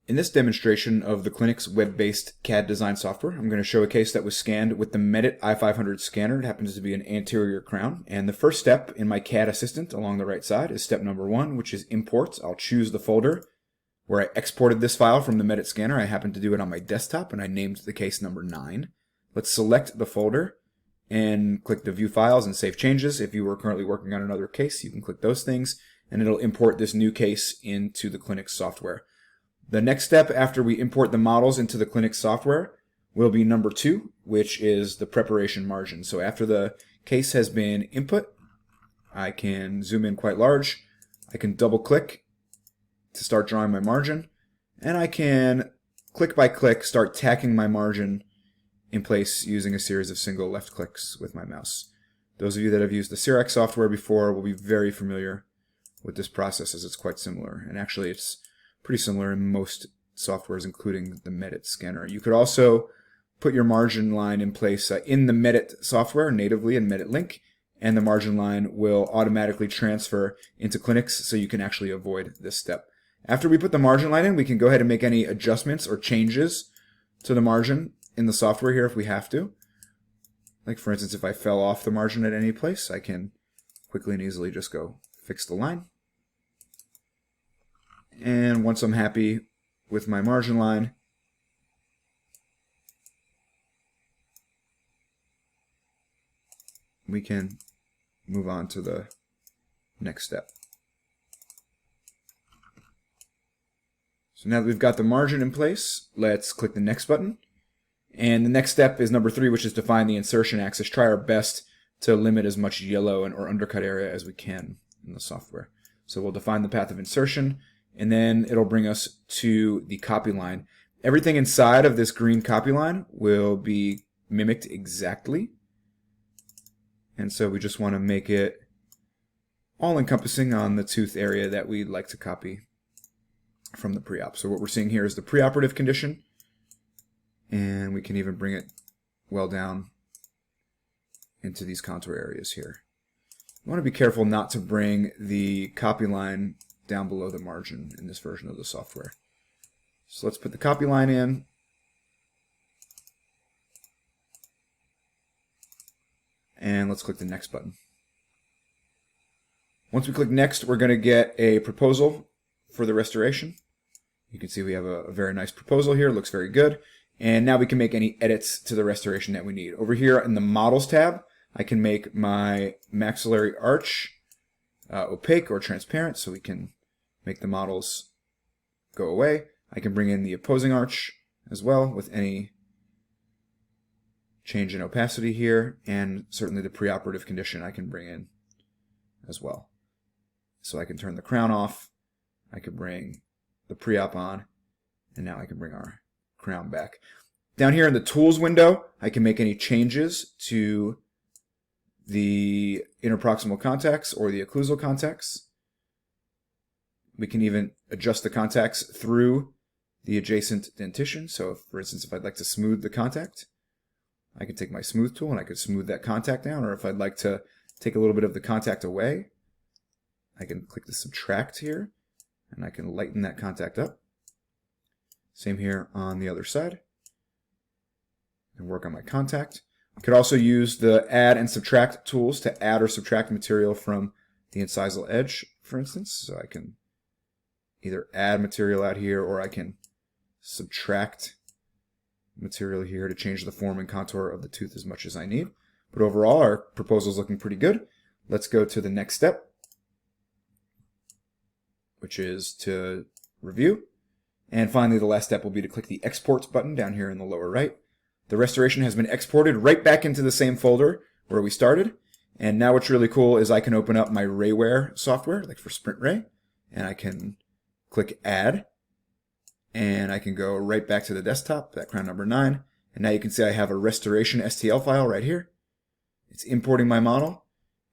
In this demonstration of the CLINUX web-based CAD design software, I'm going to show a case that was scanned with the Medit i500 scanner. It happens to be an anterior crown. And the first step in my CAD assistant along the right side is step number 1, which is import. I'll choose the folder where I exported this file from the Medit scanner. I happen to do it on my desktop, and I named the case number 9. Let's select the folder and click the View Files and Save Changes. If you were currently working on another case, you can click those things, and it'll import this new case into the CLINUX software. The next step after we import the models into the CLINUX software will be number 2, which is the preparation margin. So after the case has been input, I can zoom in quite large. I can double click to start drawing my margin, and I can click by click start tacking my margin in place using a series of single left clicks with my mouse. Those of you that have used the CRX software before will be very familiar with this process, as it's quite similar, and actually it's pretty similar in most softwares, including the Medit scanner. You could also put your margin line in place in the Medit software natively in Medit Link, and the margin line will automatically transfer into CLINUX, so you can actually avoid this step. After we put the margin line in, we can go ahead and make any adjustments or changes to the margin in the software here if we have to. Like for instance, if I fell off the margin at any place, I can quickly and easily just go fix the line. And once I'm happy with my margin line, we can move on to the next step. So now that we've got the margin in place, let's click the next button. And the next step is number 3, which is define the insertion axis. Try our best to limit as much yellow or undercut area as we can in the software. So we'll define the path of insertion, and then it'll bring us to the copy line. Everything inside of this green copy line will be mimicked exactly. And so we just want to make it all-encompassing on the tooth area that we'd like to copy from the pre-op. So what we're seeing here is the preoperative condition, and we can even bring it well down into these contour areas here. You want to be careful not to bring the copy line down below the margin in this version of the software. So let's put the copy line in. And let's click the next button. Once we click next, we're going to get a proposal for the restoration. You can see we have a very nice proposal here. It looks very good. And now we can make any edits to the restoration that we need. Over here in the Models tab, I can make my maxillary arch opaque or transparent, so we can make the models go away. I can bring in the opposing arch as well with any change in opacity here, and certainly the preoperative condition I can bring in as well. So I can turn the crown off, I can bring the pre-op on, and now I can bring our crown back. Down here in the Tools window, I can make any changes to the interproximal contacts or the occlusal contacts. We can even adjust the contacts through the adjacent dentition. So if, for instance, if I'd like to smooth the contact, I can take my smooth tool and I could smooth that contact down. Or if I'd like to take a little bit of the contact away, I can click the subtract here and I can lighten that contact up. Same here on the other side. And work on my contact. I could also use the add and subtract tools to add or subtract material from the incisal edge, for instance. So I can either add material out here, or I can subtract material here to change the form and contour of the tooth as much as I need. But overall, our proposal is looking pretty good. Let's go to the next step, which is to review. And finally, the last step will be to click the Export button down here in the lower right. The restoration has been exported right back into the same folder where we started. And now what's really cool is I can open up my Rayware software, like for Sprint Ray, and I can click Add, and I can go right back to the desktop, that crown number 9, and now you can see I have a restoration STL file right here. It's importing my model,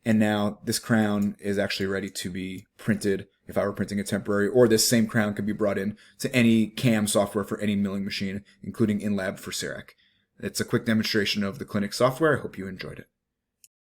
and now this crown is actually ready to be printed if I were printing a temporary, or this same crown could be brought in to any CAM software for any milling machine, including InLab for CEREC. It's a quick demonstration of the CLINUX software. I hope you enjoyed it.